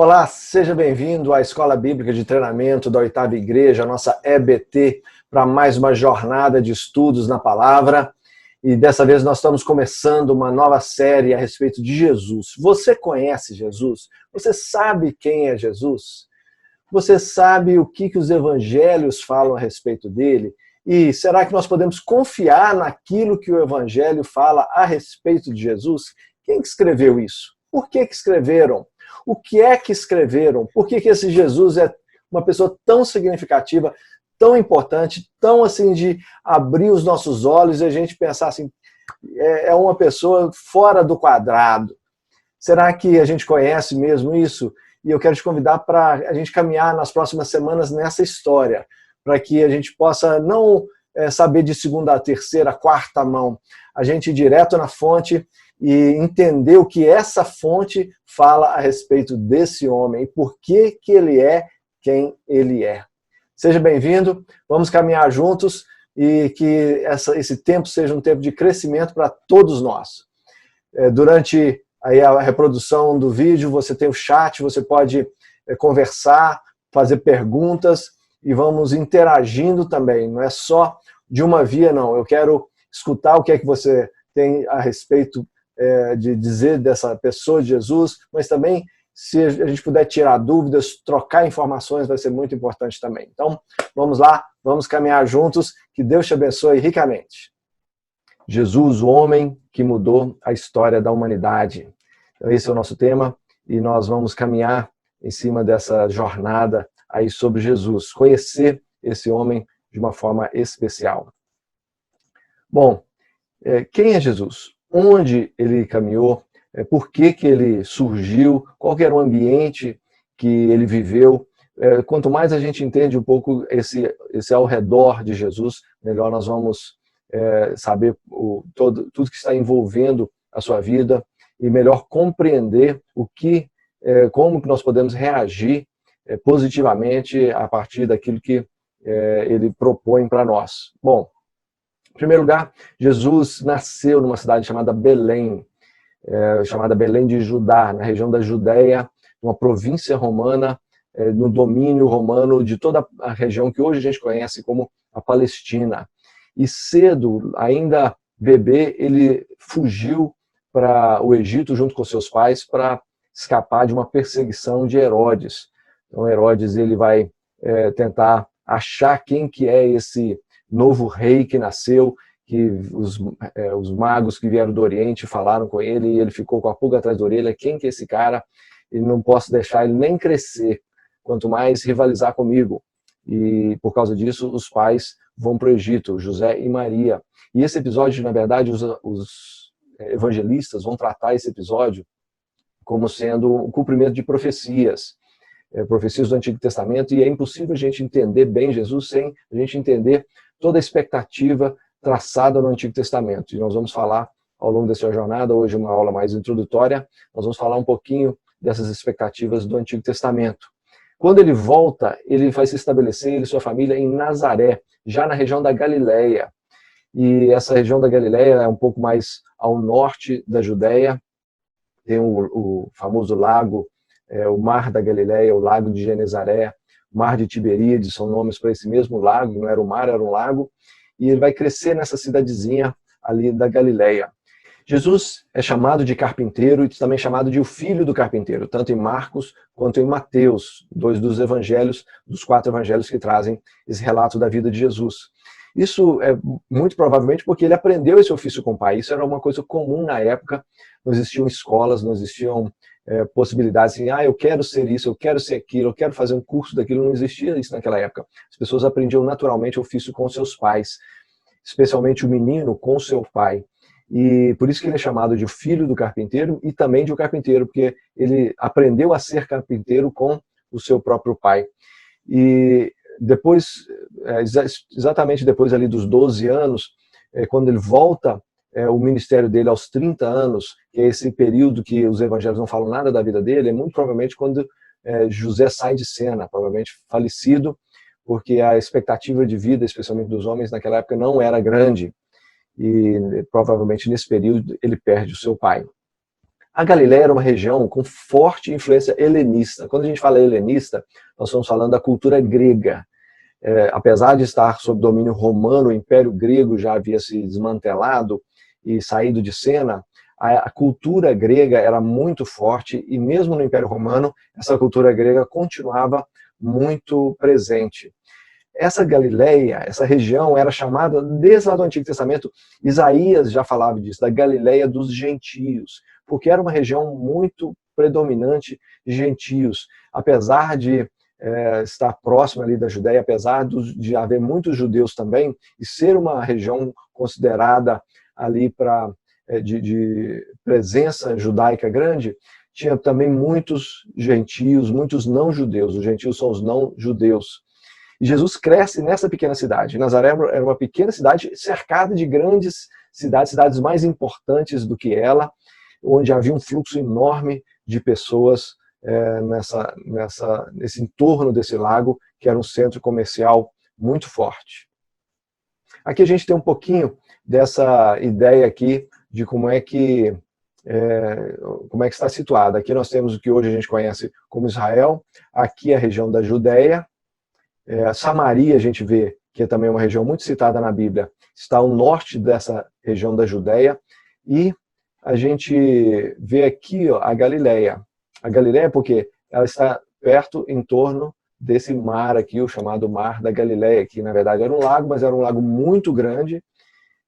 Olá, seja bem-vindo à Escola Bíblica de Treinamento da Oitava Igreja, a nossa EBT, para mais uma jornada de estudos na Palavra. E dessa vez nós estamos começando uma nova série a respeito de Jesus. Você conhece Jesus? Você sabe quem é Jesus? Você sabe o que os evangelhos falam a respeito dele? E será que nós podemos confiar naquilo que o evangelho fala a respeito de Jesus? Quem que escreveu isso? Por que escreveram? O que é que escreveram? Por que esse Jesus é uma pessoa tão significativa, tão importante, tão assim de abrir os nossos olhos e a gente pensar assim, é uma pessoa fora do quadrado? Será que a gente conhece mesmo isso? E eu quero te convidar para a gente caminhar nas próximas semanas nessa história, para que a gente possa não saber de segunda a terceira, quarta mão, a gente ir direto na fonte e entender o que essa fonte fala a respeito desse homem e por que ele é quem ele é. Seja bem-vindo, vamos caminhar juntos e que esse tempo seja um tempo de crescimento para todos nós. Durante aí a reprodução do vídeo, você tem o chat, você pode conversar, fazer perguntas e vamos interagindo também. Não é só de uma via, não. Eu quero escutar o que é que você tem a respeito de dizer dessa pessoa de Jesus, mas também, se a gente puder tirar dúvidas, trocar informações, vai ser muito importante também. Então, vamos lá, vamos caminhar juntos, que Deus te abençoe ricamente. Jesus, o homem que mudou a história da humanidade. Então, esse é o nosso tema e nós vamos caminhar em cima dessa jornada aí sobre Jesus, conhecer esse homem de uma forma especial. Bom, quem é Jesus? Onde ele caminhou? Por que ele surgiu? Qual era o ambiente que ele viveu? Quanto mais a gente entende um pouco esse ao redor de Jesus, melhor nós vamos saber tudo que está envolvendo a sua vida e melhor compreender como que nós podemos reagir positivamente a partir daquilo que ele propõe para nós. Bom, em primeiro lugar, Jesus nasceu numa cidade chamada Belém, chamada Belém de Judá, na região da Judéia, uma província romana, no domínio romano de toda a região que hoje a gente conhece como a Palestina. E cedo, ainda bebê, ele fugiu para o Egito junto com seus pais para escapar de uma perseguição de Herodes. Então Herodes ele vai tentar achar quem que é esse novo rei que nasceu, que os magos que vieram do Oriente falaram com ele e ele ficou com a pulga atrás da orelha. Quem que é esse cara? E não posso deixar ele nem crescer, quanto mais rivalizar comigo. E por causa disso, os pais vão para o Egito, José e Maria. E esse episódio, na verdade, os evangelistas vão tratar esse episódio como sendo o cumprimento de profecias do Antigo Testamento, e é impossível a gente entender bem Jesus sem a gente entender toda a expectativa traçada no Antigo Testamento. E nós vamos falar ao longo dessa jornada, hoje uma aula mais introdutória, nós vamos falar um pouquinho dessas expectativas do Antigo Testamento. Quando ele volta, ele vai se estabelecer, ele e sua família, em Nazaré, já na região da Galileia. E essa região da Galileia é um pouco mais ao norte da Judéia, tem o famoso lago, o Mar da Galileia, o Lago de Genezaré, o Mar de Tiberíades, são nomes para esse mesmo lago, não era um mar, era um lago, e ele vai crescer nessa cidadezinha ali da Galileia. Jesus é chamado de carpinteiro e também chamado de o filho do carpinteiro, tanto em Marcos quanto em Mateus, dois dos evangelhos, dos 4 evangelhos que trazem esse relato da vida de Jesus. Isso é muito provavelmente porque ele aprendeu esse ofício com o pai. Isso era uma coisa comum na época. Não existiam escolas, não existiam possibilidades assim, eu quero ser isso, eu quero ser aquilo, eu quero fazer um curso daquilo. Não existia isso naquela época. As pessoas aprendiam naturalmente o ofício com seus pais, especialmente o menino com seu pai. E por isso que ele é chamado de filho do carpinteiro e também de o carpinteiro, porque ele aprendeu a ser carpinteiro com o seu próprio pai. E depois, exatamente depois ali dos 12 anos, quando ele volta o ministério dele aos 30 anos, que é esse período que os evangelhos não falam nada da vida dele, é muito provavelmente quando José sai de cena, provavelmente falecido, porque a expectativa de vida, especialmente dos homens naquela época, não era grande. E provavelmente nesse período ele perde o seu pai. A Galileia era uma região com forte influência helenista. Quando a gente fala helenista, nós estamos falando da cultura grega. Apesar de estar sob domínio romano, o Império Grego já havia se desmantelado e saído de cena, a cultura grega era muito forte e mesmo no Império Romano, essa cultura grega continuava muito presente. Essa Galileia, essa região era chamada, desde lá do Antigo Testamento, Isaías já falava disso, da Galileia dos gentios, porque era uma região muito predominante de gentios, apesar de estar próxima ali da Judéia, apesar de haver muitos judeus também, e ser uma região considerada ali de presença judaica grande, tinha também muitos gentios, muitos não-judeus. Os gentios são os não-judeus. E Jesus cresce nessa pequena cidade. Nazaré era uma pequena cidade cercada de grandes cidades, cidades mais importantes do que ela, onde havia um fluxo enorme de pessoas nesse entorno desse lago, que era um centro comercial muito forte. Aqui a gente tem um pouquinho dessa ideia aqui de como é que está situada. Aqui nós temos o que hoje a gente conhece como Israel, aqui a região da Judéia, Samaria a gente vê, que é também uma região muito citada na Bíblia, está ao norte dessa região da Judéia, e a gente vê aqui a Galileia. A Galileia porque ela está perto, em torno desse mar aqui, o chamado Mar da Galileia, que na verdade era um lago, mas era um lago muito grande,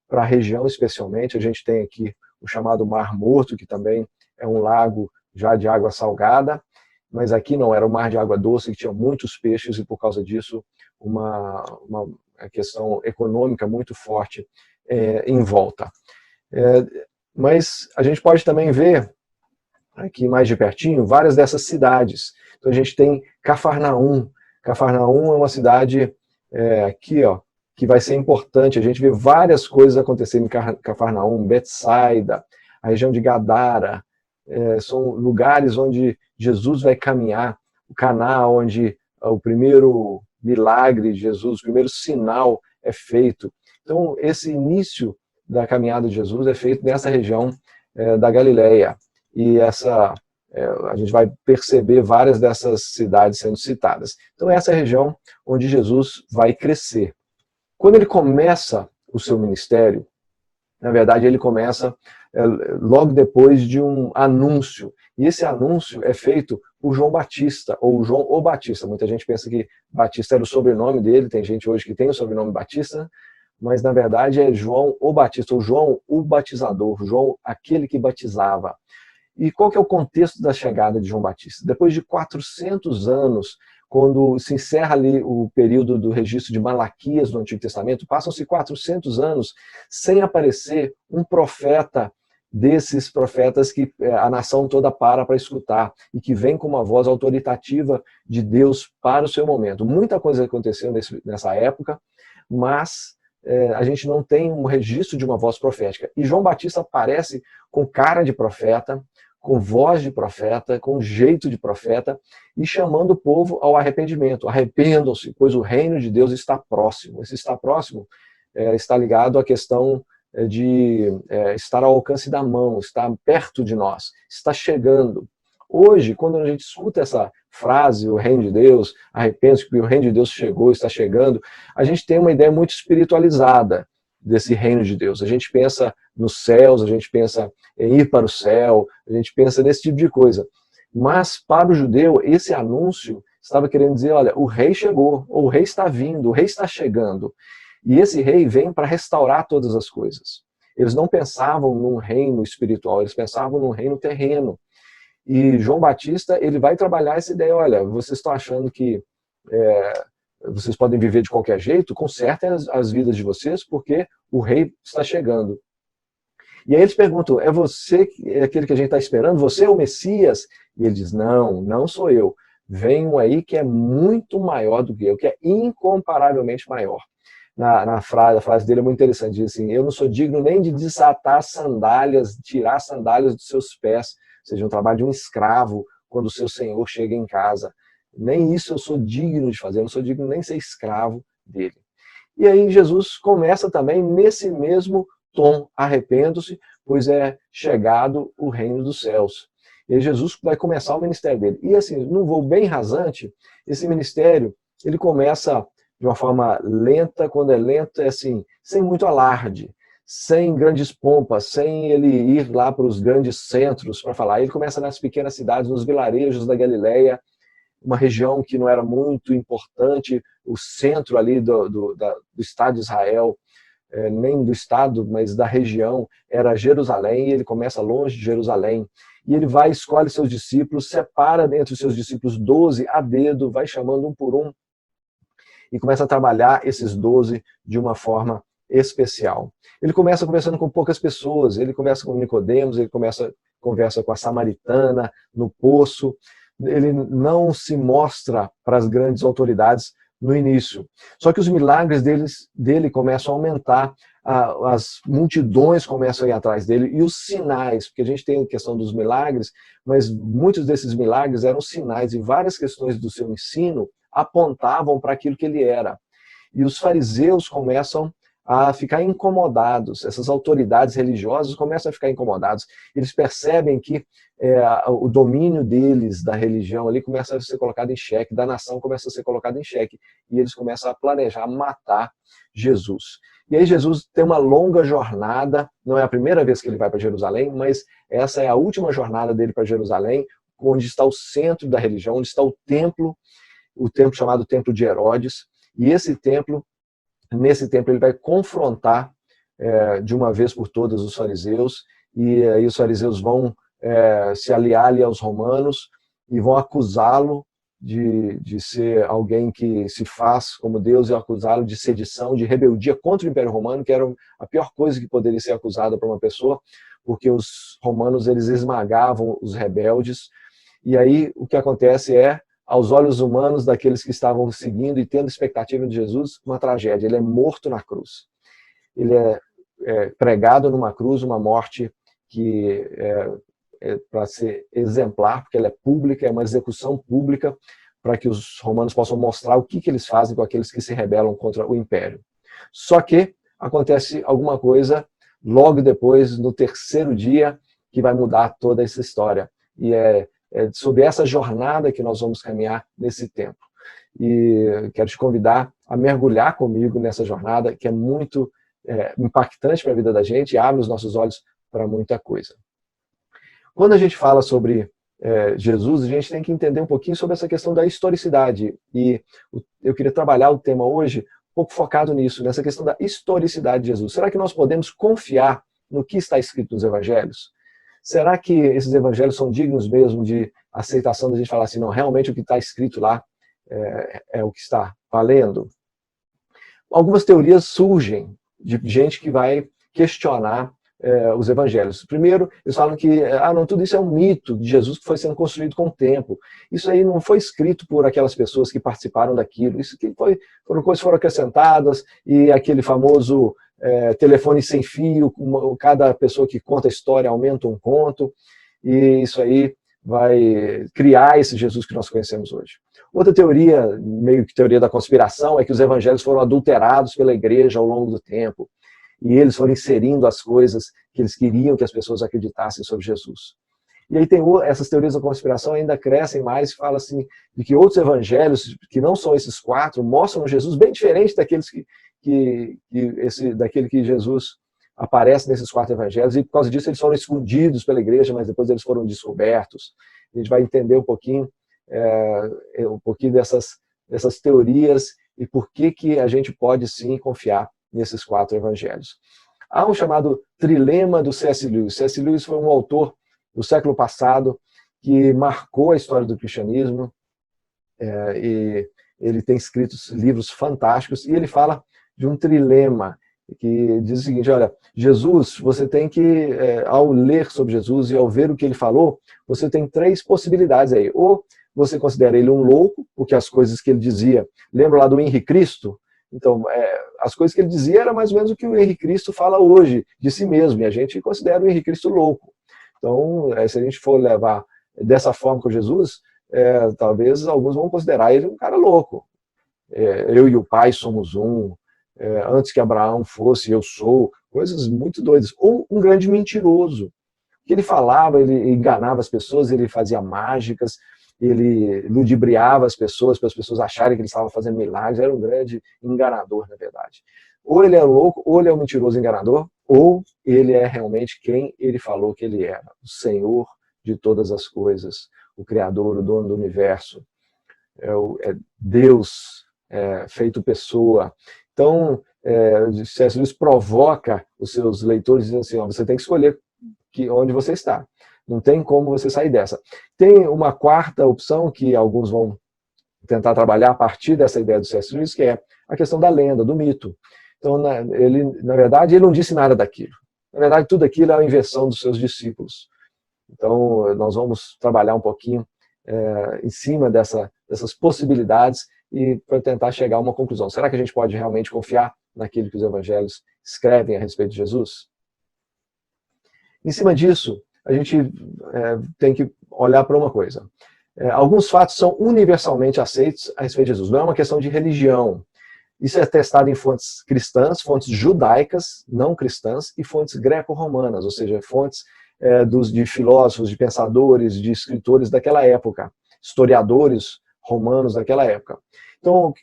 para a região especialmente. A gente tem aqui o chamado Mar Morto, que também é um lago já de água salgada, mas aqui não, era um mar de água doce, que tinha muitos peixes, e por causa disso uma questão econômica muito forte em volta. Mas a gente pode também ver, aqui mais de pertinho, várias dessas cidades. Então a gente tem Cafarnaum. Cafarnaum é uma cidade aqui, que vai ser importante. A gente vê várias coisas acontecendo em Cafarnaum, Betsaida, a região de Gadara, são lugares onde Jesus vai caminhar, o Caná, onde o primeiro milagre de Jesus, o primeiro sinal é feito. Então esse início da caminhada de Jesus é feito nessa região da Galileia. E a gente vai perceber várias dessas cidades sendo citadas. Então essa é a região onde Jesus vai crescer. Quando ele começa o seu ministério, na verdade ele começa logo depois de um anúncio. E esse anúncio é feito por João Batista, ou João o Batista. Muita gente pensa que Batista era o sobrenome dele, tem gente hoje que tem o sobrenome Batista, mas na verdade é João o Batista, ou João o Batizador, João aquele que batizava. E qual que é o contexto da chegada de João Batista? Depois de 400 anos, quando se encerra ali o período do registro de Malaquias do Antigo Testamento, passam-se 400 anos sem aparecer um profeta desses profetas que a nação toda para escutar e que vem com uma voz autoritativa de Deus para o seu momento. Muita coisa aconteceu nessa época, mas a gente não tem um registro de uma voz profética. E João Batista aparece com cara de profeta, com voz de profeta, com jeito de profeta, e chamando o povo ao arrependimento. Arrependam-se, pois o reino de Deus está próximo. Esse está próximo está ligado à questão de estar ao alcance da mão, estar perto de nós, está chegando. Hoje, quando a gente escuta essa frase, o reino de Deus, arrepende-se que o reino de Deus chegou, está chegando, a gente tem uma ideia muito espiritualizada desse reino de Deus. A gente pensa nos céus, a gente pensa em ir para o céu, a gente pensa nesse tipo de coisa. Mas para o judeu, esse anúncio estava querendo dizer, olha, o rei chegou, ou o rei está vindo, o rei está chegando. E esse rei vem para restaurar todas as coisas. Eles não pensavam num reino espiritual, eles pensavam num reino terreno. E João Batista, ele vai trabalhar essa ideia, olha, vocês estão achando que vocês podem viver de qualquer jeito? Consertem as vidas de vocês, porque o rei está chegando. E aí eles perguntam, é você aquele que a gente está esperando? Você é o Messias? E ele diz, não, não sou eu. Vem um aí que é muito maior do que eu, que é incomparavelmente maior. A frase dele é muito interessante, diz assim, eu não sou digno nem de desatar sandálias, tirar sandálias dos seus pés, ou seja, um trabalho de um escravo quando o seu senhor chega em casa. Nem isso eu sou digno de fazer, eu não sou digno nem de ser escravo dele. E aí Jesus começa também nesse mesmo tom, arrependo-se, pois é chegado o reino dos céus. E aí Jesus vai começar o ministério dele. E assim, num voo bem rasante, esse ministério, ele começa de uma forma lenta. Quando é lento, é assim, sem muito alarde, sem grandes pompas, sem ele ir lá para os grandes centros para falar. Ele começa nas pequenas cidades, nos vilarejos da Galileia, uma região que não era muito importante, o centro ali do Estado de Israel, nem do Estado, mas da região, era Jerusalém, e ele começa longe de Jerusalém. E ele vai, escolhe seus discípulos, separa dentre os seus discípulos 12 a dedo, vai chamando um por um, e começa a trabalhar esses 12 de uma forma especial. Ele começa conversando com poucas pessoas, ele conversa com Nicodemos, ele conversa com a samaritana no poço. Ele não se mostra para as grandes autoridades no início. Só que os milagres dele começam a aumentar, as multidões começam a ir atrás dele, e os sinais, porque a gente tem a questão dos milagres, mas muitos desses milagres eram sinais, e várias questões do seu ensino apontavam para aquilo que ele era. E os fariseus começam a ficar incomodados, essas autoridades religiosas começam a ficar incomodados. Eles percebem que o domínio deles da religião ali começa a ser colocado em xeque, da nação começa a ser colocado em xeque, e eles começam a planejar matar Jesus. E aí Jesus tem uma longa jornada, não é a primeira vez que ele vai para Jerusalém, mas essa é a última jornada dele para Jerusalém, onde está o centro da religião, onde está o templo chamado Templo de Herodes, e nesse templo ele vai confrontar de uma vez por todas os fariseus, e aí os fariseus vão se aliar ali aos romanos e vão acusá-lo de ser alguém que se faz como Deus, e acusá-lo de sedição, de rebeldia contra o Império Romano, que era a pior coisa que poderia ser acusada para uma pessoa, porque os romanos eles esmagavam os rebeldes. E aí o que acontece aos olhos humanos daqueles que estavam seguindo e tendo expectativa de Jesus, uma tragédia. Ele é morto na cruz. Ele é pregado numa cruz, uma morte que para ser exemplar, porque ela é pública, é uma execução pública, para que os romanos possam mostrar o que eles fazem com aqueles que se rebelam contra o império. Só que acontece alguma coisa logo depois, no terceiro dia, que vai mudar toda essa história. E é sobre essa jornada que nós vamos caminhar nesse tempo. E quero te convidar a mergulhar comigo nessa jornada, que é muito impactante para a vida da gente e abre os nossos olhos para muita coisa. Quando a gente fala sobre Jesus, a gente tem que entender um pouquinho sobre essa questão da historicidade. E eu queria trabalhar o tema hoje um pouco focado nisso, nessa questão da historicidade de Jesus. Será que nós podemos confiar no que está escrito nos evangelhos? Será que esses evangelhos são dignos mesmo de aceitação da gente falar assim, não, realmente o que está escrito lá é o que está valendo? Algumas teorias surgem de gente que vai questionar os evangelhos. Primeiro, eles falam que não, tudo isso é um mito de Jesus que foi sendo construído com o tempo. Isso aí não foi escrito por aquelas pessoas que participaram daquilo. Isso que foram coisas que foram acrescentadas, e aquele famoso telefone sem fio, cada pessoa que conta a história aumenta um conto, e isso aí vai criar esse Jesus que nós conhecemos hoje. Outra teoria, meio que teoria da conspiração, é que os evangelhos foram adulterados pela igreja ao longo do tempo, e eles foram inserindo as coisas que eles queriam que as pessoas acreditassem sobre Jesus. E aí essas teorias da conspiração ainda crescem mais e falam assim, de que outros evangelhos, que não são esses 4, mostram Jesus bem diferente daqueles daquele que Jesus aparece nesses 4 evangelhos, e por causa disso eles foram escondidos pela igreja, mas depois eles foram descobertos. A gente vai entender um pouquinho dessas teorias e por que a gente pode sim confiar nesses 4 evangelhos. Há um chamado trilema do C.S. Lewis. C.S. Lewis foi um autor do século passado que marcou a história do cristianismo, e ele tem escrito livros fantásticos, e ele fala de um trilema que diz o seguinte, olha, Jesus, você tem que, ao ler sobre Jesus e ao ver o que ele falou, você tem 3 possibilidades aí. Ou você considera ele um louco, porque as coisas que ele dizia, lembra lá do Henri Cristo? Então, as coisas que ele dizia era mais ou menos o que o Henri Cristo fala hoje de si mesmo, e a gente considera o Henri Cristo louco. Então, se a gente for levar dessa forma com Jesus, talvez alguns vão considerar ele um cara louco. Eu e o Pai somos um, antes que Abraão fosse, eu sou, coisas muito doidas. Ou um grande mentiroso. O que ele falava, ele enganava as pessoas, ele fazia mágicas, ele ludibriava as pessoas para as pessoas acharem que ele estava fazendo milagres. Era um grande enganador, na verdade. Ou ele é louco, ou ele é um mentiroso enganador, ou ele é realmente quem ele falou que ele era, o Senhor de todas as coisas, o Criador, o dono do universo, é Deus feito pessoa. Então, C.S. Lewis provoca os seus leitores dizendo assim, ó, você tem que escolher onde você está. Não tem como você sair dessa. Tem uma quarta opção que alguns vão tentar trabalhar a partir dessa ideia do C.S. Lewis, que é a questão da lenda, do mito. Então, na verdade, ele não disse nada daquilo. Na verdade, tudo aquilo é a invenção dos seus discípulos. Então, nós vamos trabalhar um pouquinho em cima dessas possibilidades e para tentar chegar a uma conclusão. Será que a gente pode realmente confiar naquilo que os evangelhos escrevem a respeito de Jesus? Em cima disso, a gente tem que olhar para uma coisa. Alguns fatos são universalmente aceitos a respeito de Jesus. Não é uma questão de religião. Isso é testado em fontes cristãs, fontes judaicas, não cristãs, e fontes greco-romanas, ou seja, fontes de filósofos, de pensadores, de escritores daquela época, historiadores romanos daquela época. Então,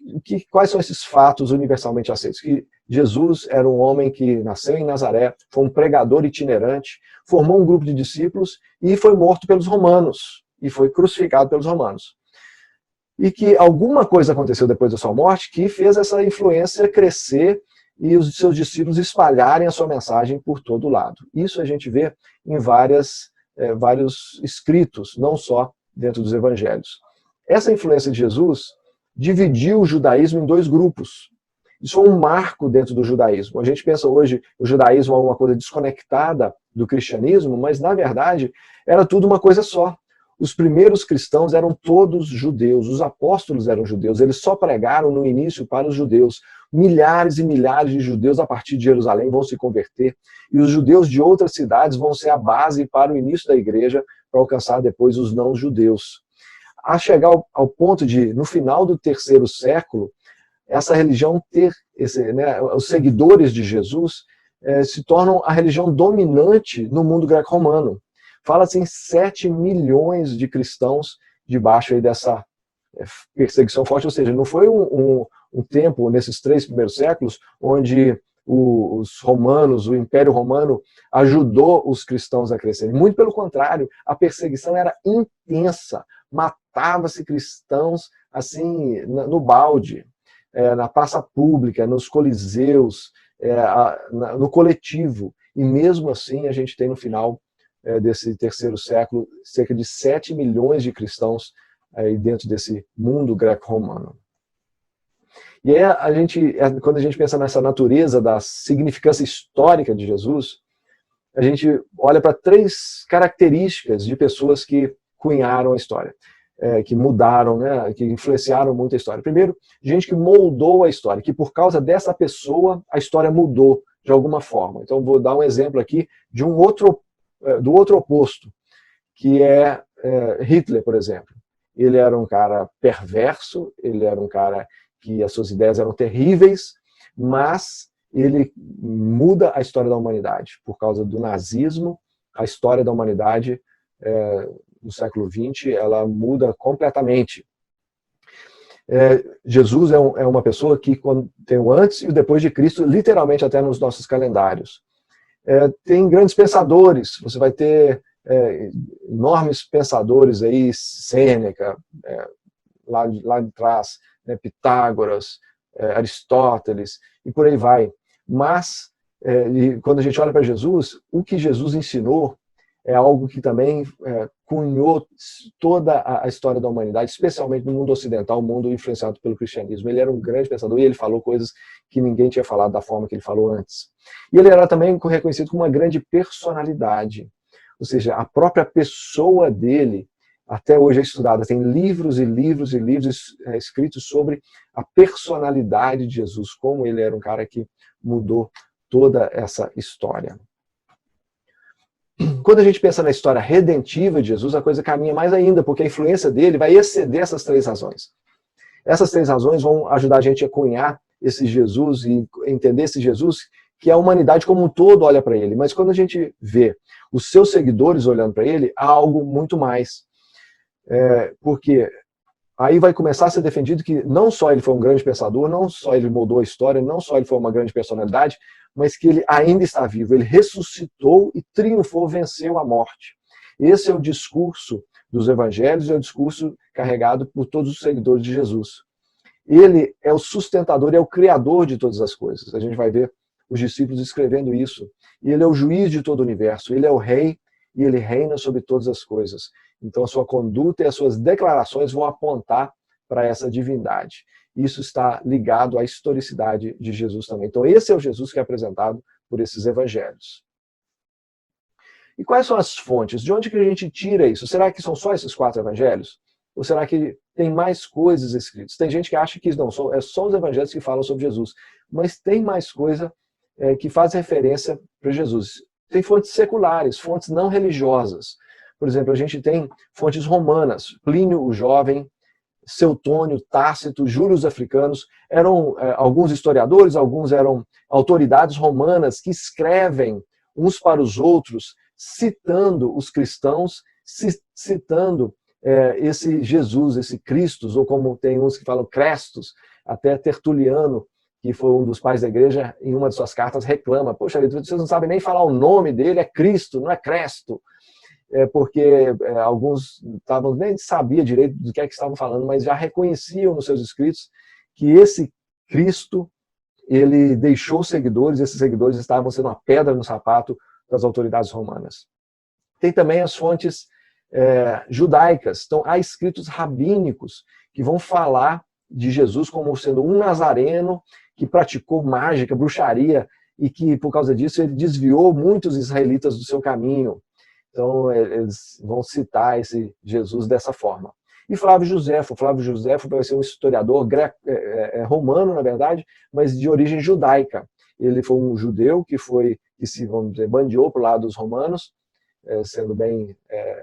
quais são esses fatos universalmente aceitos? Que Jesus era um homem que nasceu em Nazaré, foi um pregador itinerante, formou um grupo de discípulos e foi morto pelos romanos, e foi crucificado pelos romanos. E que alguma coisa aconteceu depois da sua morte que fez essa influência crescer e os seus discípulos espalharem a sua mensagem por todo lado. Isso a gente vê em vários escritos, não só dentro dos evangelhos. Essa influência de Jesus dividiu o judaísmo em dois grupos. Isso é um marco dentro do judaísmo. A gente pensa hoje o judaísmo é uma coisa desconectada do cristianismo, mas na verdade era tudo uma coisa só. Os primeiros cristãos eram todos judeus, os apóstolos eram judeus, eles só pregaram no início para os judeus. Milhares e milhares de judeus a partir de Jerusalém vão se converter, e os judeus de outras cidades vão ser a base para o início da igreja, para alcançar depois os não-judeus. A chegar ao ponto de, no final do 3º século, essa religião os seguidores de Jesus se tornam a religião dominante no mundo greco-romano. Fala-se em 7 milhões de cristãos debaixo aí dessa perseguição forte, ou seja, não foi um tempo, nesses 3 primeiros séculos, onde os romanos, o Império Romano, ajudou os cristãos a crescerem. Muito pelo contrário, a perseguição era intensa, matava-se cristãos assim no balde, na praça pública, nos coliseus, no coletivo. E mesmo assim a gente tem no final desse 3º século cerca de 7 milhões de cristãos aí dentro desse mundo greco-romano. E quando a gente pensa nessa natureza da significância histórica de Jesus, a gente olha para 3 características de pessoas que cunharam a história, que mudaram, né, que influenciaram muito a história. Primeiro, gente que moldou a história, que por causa dessa pessoa a história mudou de alguma forma. Então vou dar um exemplo aqui de do outro oposto, que é Hitler, por exemplo. Ele era um cara perverso, ele era um cara que as suas ideias eram terríveis, mas ele muda a história da humanidade. Por causa do nazismo, a história da humanidade no século XX, ela muda completamente. Jesus é uma pessoa que tem o antes e o depois de Cristo, literalmente até nos nossos calendários. Tem grandes pensadores, você vai ter enormes pensadores aí, Sêneca, lá de trás, né, Pitágoras, Aristóteles, e por aí vai. Mas, quando a gente olha para Jesus, o que Jesus ensinou é algo que também cunhou toda a história da humanidade, especialmente no mundo ocidental, o mundo influenciado pelo cristianismo. Ele era um grande pensador e ele falou coisas que ninguém tinha falado da forma que ele falou antes. E ele era também reconhecido como uma grande personalidade, ou seja, a própria pessoa dele até hoje é estudada. Tem livros e livros e livros escritos sobre a personalidade de Jesus, como ele era um cara que mudou toda essa história. Quando a gente pensa na história redentiva de Jesus, a coisa caminha mais ainda, porque a influência dele vai exceder essas 3 razões. Essas 3 razões vão ajudar a gente a cunhar esse Jesus e entender esse Jesus que a humanidade como um todo olha para ele, mas quando a gente vê os seus seguidores olhando para ele, há algo muito mais. Porque aí vai começar a ser defendido que não só ele foi um grande pensador, não só ele mudou a história, não só ele foi uma grande personalidade, mas que ele ainda está vivo. Ele ressuscitou e triunfou, venceu a morte. Esse é o discurso dos evangelhos, é o discurso carregado por todos os seguidores de Jesus. Ele é o sustentador, é o criador de todas as coisas. A gente vai ver os discípulos escrevendo isso. E ele é o juiz de todo o universo, ele é o rei e ele reina sobre todas as coisas. Então a sua conduta e as suas declarações vão apontar para essa divindade. Isso está ligado à historicidade de Jesus também. Então esse é o Jesus que é apresentado por esses evangelhos. E quais são as fontes? De onde que a gente tira isso? Será que são só esses 4 evangelhos? Ou será que tem mais coisas escritas? Tem gente que acha que não, é só os evangelhos que falam sobre Jesus. Mas tem mais coisa que faz referência para Jesus. Tem fontes seculares, fontes não religiosas. Por exemplo, a gente tem fontes romanas. Plínio o Jovem, Seutônio, Tácito, Júlio Africanos, eram alguns historiadores, alguns eram autoridades romanas que escrevem uns para os outros, citando os cristãos, citando esse Jesus, esse Christus, ou como tem uns que falam Crestus, até Tertuliano, que foi um dos pais da igreja, em uma de suas cartas reclama, poxa, vocês não sabem nem falar o nome dele, é Cristo, não é Cresto. Porque alguns nem sabiam direito do que estavam falando, mas já reconheciam nos seus escritos que esse Cristo, ele deixou seguidores, e esses seguidores estavam sendo uma pedra no sapato das autoridades romanas. Tem também as fontes judaicas. Então, há escritos rabínicos que vão falar de Jesus como sendo um nazareno que praticou mágica, bruxaria, e que, por causa disso, ele desviou muitos israelitas do seu caminho. Então, eles vão citar esse Jesus dessa forma. E Flávio Josefo vai ser um historiador romano, na verdade, mas de origem judaica. Ele foi um judeu que se, vamos dizer, bandeou para o lado dos romanos, sendo bem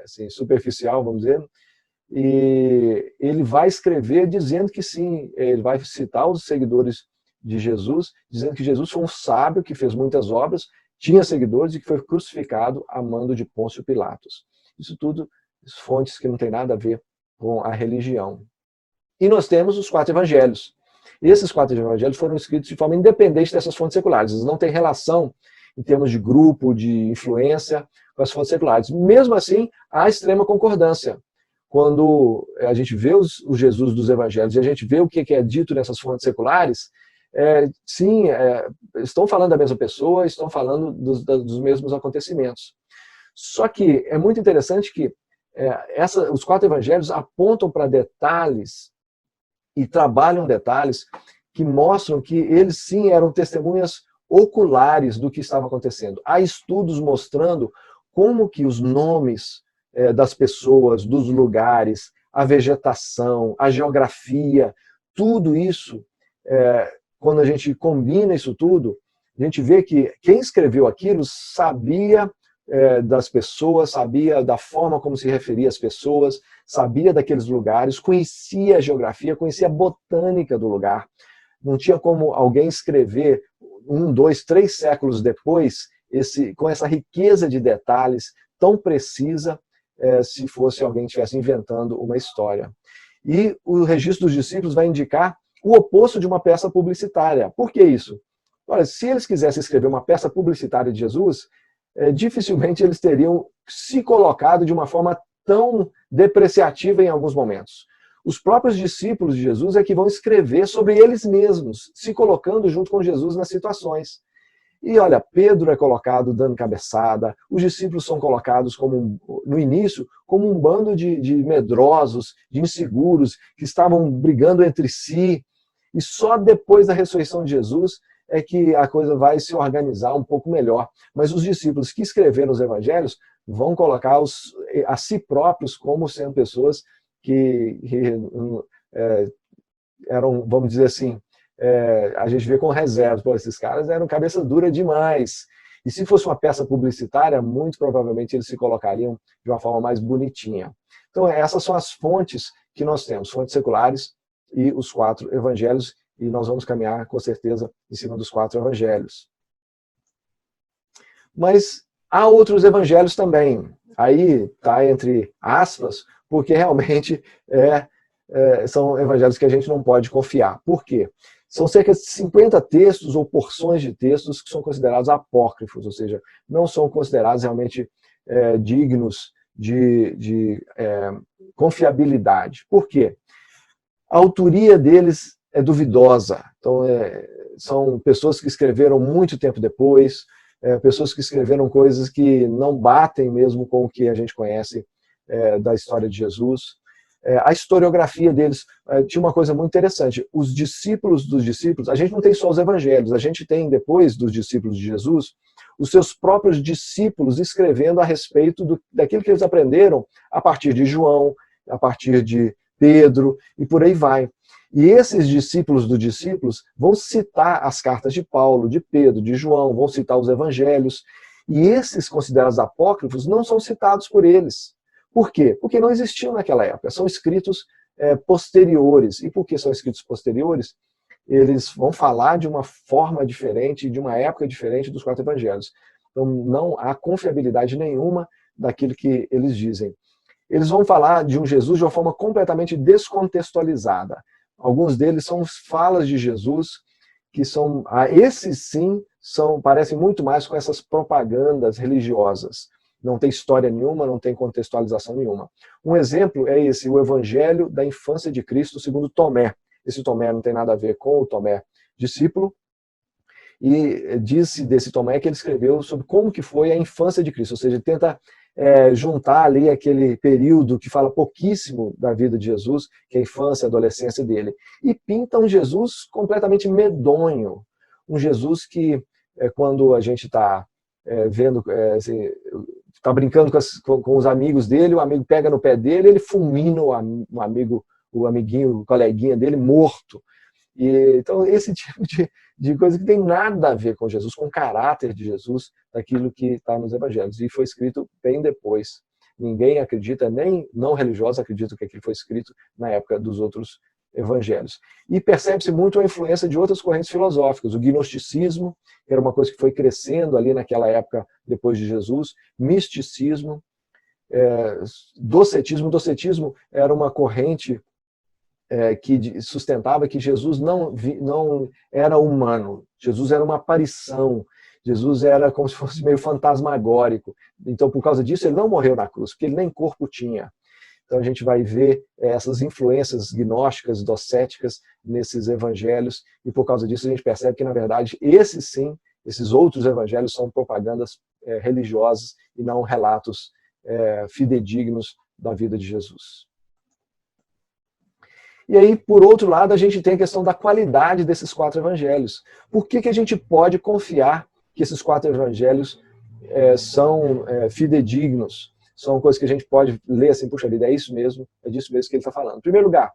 assim, superficial, vamos dizer, e ele vai escrever dizendo que sim, ele vai citar os seguidores de Jesus, dizendo que Jesus foi um sábio que fez muitas obras, tinha seguidores e que foi crucificado a mando de Pôncio Pilatos. Isso tudo, fontes que não tem nada a ver com a religião. E nós temos os 4 evangelhos. Esses 4 evangelhos foram escritos de forma independente dessas fontes seculares. Eles não têm relação, em termos de grupo, de influência, com as fontes seculares. Mesmo assim, há extrema concordância. Quando a gente vê o Jesus dos evangelhos e a gente vê o que é dito nessas fontes seculares, sim, estão falando da mesma pessoa, estão falando dos mesmos acontecimentos. Só que é muito interessante que os 4 evangelhos apontam para detalhes e trabalham detalhes que mostram que eles sim eram testemunhas oculares do que estava acontecendo. Há estudos mostrando como que os nomes das pessoas, dos lugares, a vegetação, a geografia, tudo isso, quando a gente combina isso tudo, a gente vê que quem escreveu aquilo sabia das pessoas, sabia da forma como se referia às pessoas, sabia daqueles lugares, conhecia a geografia, conhecia a botânica do lugar. Não tinha como alguém escrever 1, 2, 3 séculos depois, com essa riqueza de detalhes tão precisa, se fosse alguém que estivesse inventando uma história. E o registro dos discípulos vai indicar o oposto de uma peça publicitária. Por que isso? Olha, se eles quisessem escrever uma peça publicitária de Jesus, dificilmente eles teriam se colocado de uma forma tão depreciativa em alguns momentos. Os próprios discípulos de Jesus é que vão escrever sobre eles mesmos, se colocando junto com Jesus nas situações. E olha, Pedro é colocado dando cabeçada, os discípulos são colocados no início como um bando de medrosos, de inseguros, que estavam brigando entre si. E só depois da ressurreição de Jesus é que a coisa vai se organizar um pouco melhor. Mas os discípulos que escreveram os evangelhos vão colocar a si próprios como sendo pessoas que eram, vamos dizer assim, a gente vê com reservas. Pô, esses caras eram cabeça dura demais. E se fosse uma peça publicitária, muito provavelmente eles se colocariam de uma forma mais bonitinha. Então essas são as fontes que nós temos, fontes seculares e os 4 evangelhos, e nós vamos caminhar com certeza em cima dos 4 evangelhos. Mas há outros evangelhos também. Aí está entre aspas, porque realmente são evangelhos que a gente não pode confiar. Por quê? São cerca de 50 textos ou porções de textos que são considerados apócrifos, ou seja, não são considerados realmente dignos de confiabilidade. Por quê? A autoria deles é duvidosa. Então, são pessoas que escreveram muito tempo depois, pessoas que escreveram coisas que não batem mesmo com o que a gente conhece da história de Jesus. A historiografia deles tinha uma coisa muito interessante. Os discípulos dos discípulos, a gente não tem só os evangelhos, a gente tem, depois dos discípulos de Jesus, os seus próprios discípulos escrevendo a respeito daquilo que eles aprenderam a partir de João, a partir de Pedro, e por aí vai. E esses discípulos dos discípulos vão citar as cartas de Paulo, de Pedro, de João, vão citar os evangelhos, e esses considerados apócrifos não são citados por eles. Por quê? Porque não existiam naquela época, são escritos posteriores. E por que são escritos posteriores? Eles vão falar de uma forma diferente, de uma época diferente dos 4 evangelhos. Então não há confiabilidade nenhuma daquilo que eles dizem. Eles vão falar de um Jesus de uma forma completamente descontextualizada. Alguns deles são falas de Jesus, que são, esses sim, parecem muito mais com essas propagandas religiosas. Não tem história nenhuma, não tem contextualização nenhuma. Um exemplo é esse, o Evangelho da Infância de Cristo segundo Tomé. Esse Tomé não tem nada a ver com o Tomé discípulo, e disse desse Tomé que ele escreveu sobre como que foi a infância de Cristo, ou seja, tenta juntar ali aquele período que fala pouquíssimo da vida de Jesus, que é a infância, a adolescência dele, e pinta um Jesus completamente medonho, um Jesus que, quando a gente está vendo, está brincando com os amigos dele, o amigo pega no pé dele, ele fulmina o amiguinho, o coleguinha dele morto. Então, esse tipo de coisa que tem nada a ver com Jesus, com o caráter de Jesus, daquilo que está nos evangelhos. E foi escrito bem depois. Ninguém acredita, nem não religiosos acreditam que aquilo foi escrito na época dos outros evangelhos. E percebe-se muito a influência de outras correntes filosóficas. O gnosticismo, que era uma coisa que foi crescendo ali naquela época depois de Jesus, misticismo, docetismo. Docetismo era uma corrente que sustentava que Jesus não era humano, Jesus era uma aparição, Jesus era como se fosse meio fantasmagórico. Então, por causa disso, ele não morreu na cruz, porque ele nem corpo tinha. Então, a gente vai ver essas influências gnósticas, docéticas nesses evangelhos, e por causa disso a gente percebe que, na verdade, esses outros evangelhos são propagandas religiosas e não relatos fidedignos da vida de Jesus. E aí, por outro lado, a gente tem a questão da qualidade desses 4 evangelhos. Por que a gente pode confiar que esses 4 evangelhos são fidedignos? São coisas que a gente pode ler assim, puxa vida, é isso mesmo, é disso mesmo que ele está falando. Em primeiro lugar,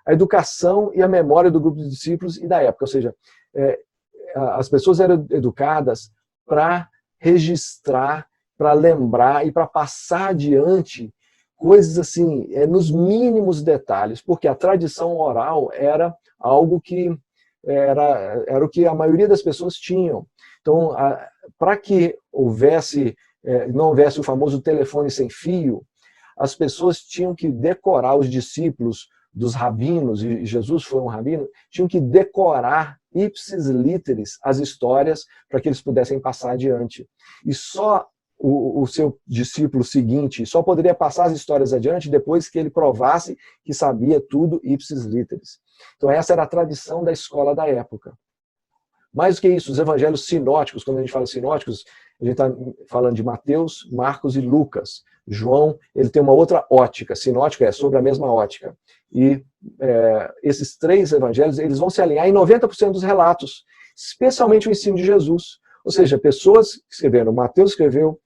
a educação e a memória do grupo de discípulos e da época. Ou seja, as pessoas eram educadas para registrar, para lembrar e para passar adiante coisas assim, nos mínimos detalhes, porque a tradição oral era algo que era o que a maioria das pessoas tinham. Então, para que não houvesse o famoso telefone sem fio, as pessoas tinham que decorar, os discípulos dos rabinos, e Jesus foi um rabino, tinham que decorar ipsis literis as histórias para que eles pudessem passar adiante. E só o seu discípulo seguinte só poderia passar as histórias adiante depois que ele provasse que sabia tudo ipsis literis. Então essa era a tradição da escola da época. Mais do que isso, os evangelhos sinóticos, quando a gente fala sinóticos, a gente está falando de Mateus, Marcos e Lucas. João, ele tem uma outra ótica, sinótica é sobre a mesma ótica. E esses 3 evangelhos, eles vão se alinhar em 90% dos relatos, especialmente o ensino de Jesus. Ou seja, pessoas que escreveram, Mateus escreveu,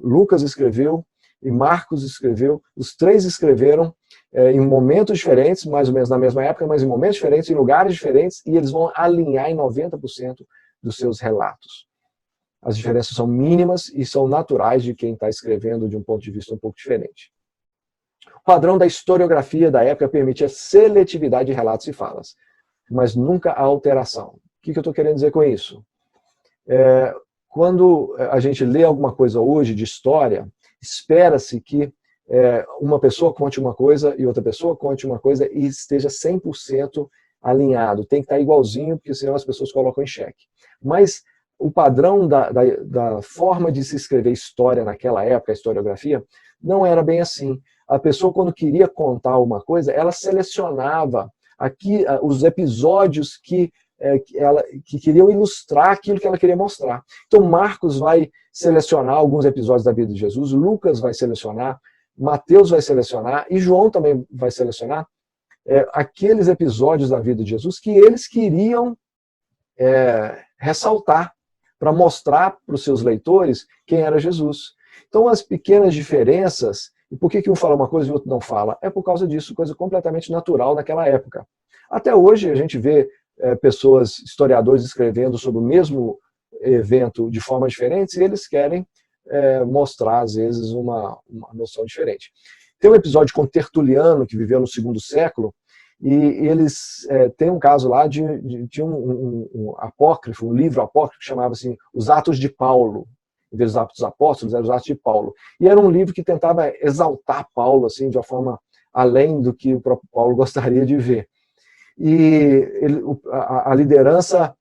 Lucas escreveu e Marcos escreveu, os 3 escreveram em momentos diferentes, mais ou menos na mesma época, mas em momentos diferentes, em lugares diferentes, e eles vão alinhar em 90% dos seus relatos. As diferenças são mínimas e são naturais de quem está escrevendo de um ponto de vista um pouco diferente. O padrão da historiografia da época permitia seletividade de relatos e falas, mas nunca a alteração. O que eu estou querendo dizer com isso? quando a gente lê alguma coisa hoje de história, espera-se que uma pessoa conte uma coisa e outra pessoa conte uma coisa e esteja 100% alinhado. Tem que estar igualzinho, porque senão as pessoas colocam em xeque. Mas o padrão da forma de se escrever história naquela época, a historiografia, não era bem assim. A pessoa, quando queria contar uma coisa, ela selecionava aqui os episódios que queriam ilustrar aquilo que ela queria mostrar. Então, Marcos vai selecionar alguns episódios da vida de Jesus, Lucas vai selecionar, Mateus vai selecionar e João também vai selecionar aqueles episódios da vida de Jesus que eles queriam ressaltar para mostrar para os seus leitores quem era Jesus. Então, as pequenas diferenças, e por que um fala uma coisa e o outro não fala? É por causa disso, coisa completamente natural naquela época. Até hoje a gente vê pessoas, historiadores, escrevendo sobre o mesmo evento de formas diferentes e eles querem mostrar, às vezes, uma noção diferente. Tem um episódio com Tertuliano, que viveu no segundo século, e eles têm um caso lá de um apócrifo, um livro apócrifo que chamava assim, Os Atos de Paulo. Em vez dos Atos dos Apóstolos, eram os Atos de Paulo. E era um livro que tentava exaltar Paulo assim, de uma forma além do que o próprio Paulo gostaria de ver. E a liderança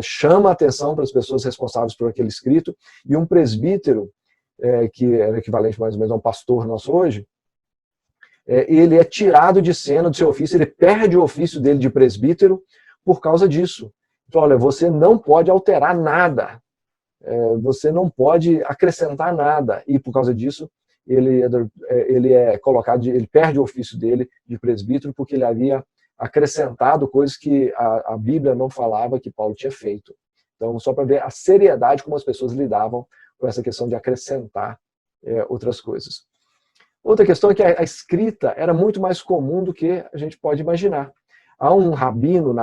chama a atenção para as pessoas responsáveis por aquele escrito, e um presbítero, que era equivalente mais ou menos a um pastor nosso hoje, ele é tirado de cena do seu ofício, ele perde o ofício dele de presbítero por causa disso. Então, olha, você não pode alterar nada, você não pode acrescentar nada, e por causa disso ele é colocado, ele perde o ofício dele de presbítero porque ele havia acrescentado coisas que a Bíblia não falava que Paulo tinha feito. Então, só para ver a seriedade como as pessoas lidavam com essa questão de acrescentar outras coisas. Outra questão é que a escrita era muito mais comum do que a gente pode imaginar. Há um rabino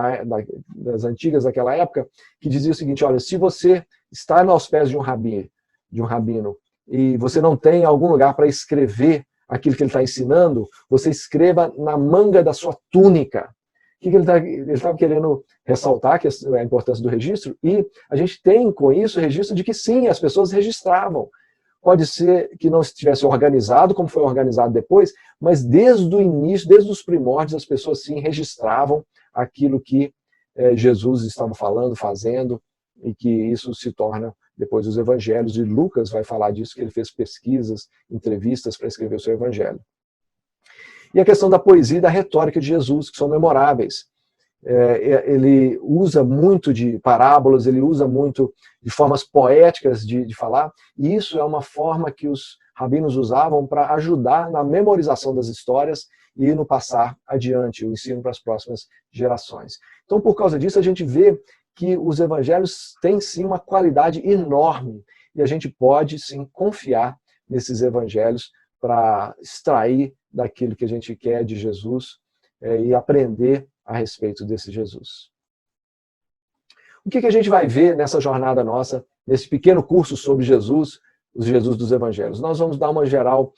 das antigas daquela época que dizia o seguinte: olha, se você está aos pés de um rabino e você não tem algum lugar para escrever aquilo que ele está ensinando, você escreva na manga da sua túnica. O que ele estava querendo ressaltar, que é a importância do registro, e a gente tem com isso o registro de que sim, as pessoas registravam. Pode ser que não estivesse organizado, como foi organizado depois, mas desde o início, desde os primórdios, as pessoas sim registravam aquilo que Jesus estava falando, fazendo, e que isso se torna depois os evangelhos, e Lucas vai falar disso, que ele fez pesquisas, entrevistas para escrever o seu evangelho. E a questão da poesia e da retórica de Jesus, que são memoráveis. Ele usa muito de parábolas, ele usa muito de formas poéticas de falar, e isso é uma forma que os rabinos usavam para ajudar na memorização das histórias e no passar adiante, o ensino para as próximas gerações. Então, por causa disso, a gente vê que os evangelhos têm sim uma qualidade enorme, e a gente pode sim confiar nesses evangelhos para extrair daquilo que a gente quer de Jesus e aprender a respeito desse Jesus. O que a gente vai ver nessa jornada nossa, nesse pequeno curso sobre Jesus, os Jesus dos Evangelhos? Nós vamos dar uma geral,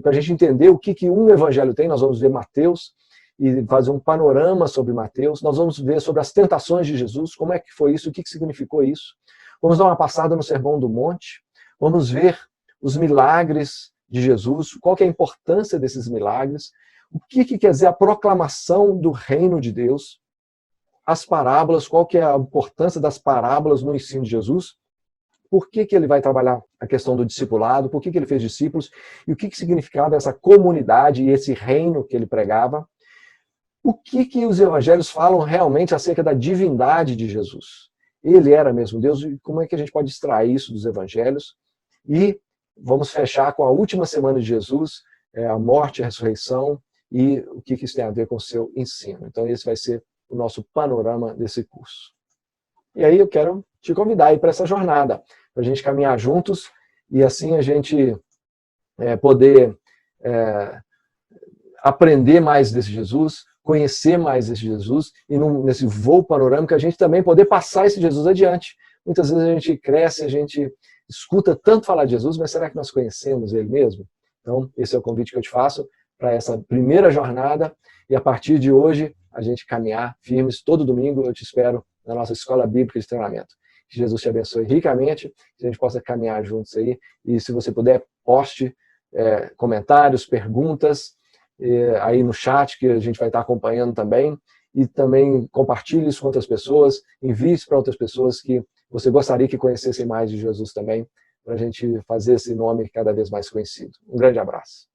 para a gente entender o que um evangelho tem. Nós vamos ver Mateus e fazer um panorama sobre Mateus. Nós vamos ver sobre as tentações de Jesus, como é que foi isso, o que significou isso. Vamos dar uma passada no Sermão do Monte. Vamos ver os milagres de Jesus, qual que é a importância desses milagres, o que quer dizer a proclamação do reino de Deus, as parábolas, qual que é a importância das parábolas no ensino de Jesus, por que ele vai trabalhar a questão do discipulado, por que ele fez discípulos, e o que significava essa comunidade e esse reino que ele pregava. O que os evangelhos falam realmente acerca da divindade de Jesus? Ele era mesmo Deus, e como é que a gente pode extrair isso dos evangelhos? E vamos fechar com a última semana de Jesus, a morte, a ressurreição, e o que isso tem a ver com o seu ensino. Então esse vai ser o nosso panorama desse curso. E aí eu quero te convidar aí para essa jornada, para a gente caminhar juntos, e assim a gente poder aprender mais desse Jesus, conhecer mais esse Jesus, e nesse voo panorâmico a gente também poder passar esse Jesus adiante. Muitas vezes a gente cresce, a gente escuta tanto falar de Jesus, mas será que nós conhecemos ele mesmo? Então esse é o convite que eu te faço para essa primeira jornada, e a partir de hoje a gente caminhar firmes. Todo domingo eu te espero na nossa Escola Bíblica de Treinamento. Que Jesus te abençoe ricamente, que a gente possa caminhar juntos aí. E se você puder, poste comentários, perguntas aí no chat, que a gente vai estar acompanhando também. E também compartilhe isso com outras pessoas, envie isso para outras pessoas que você gostaria que conhecessem mais de Jesus também, para a gente fazer esse nome cada vez mais conhecido. Um grande abraço.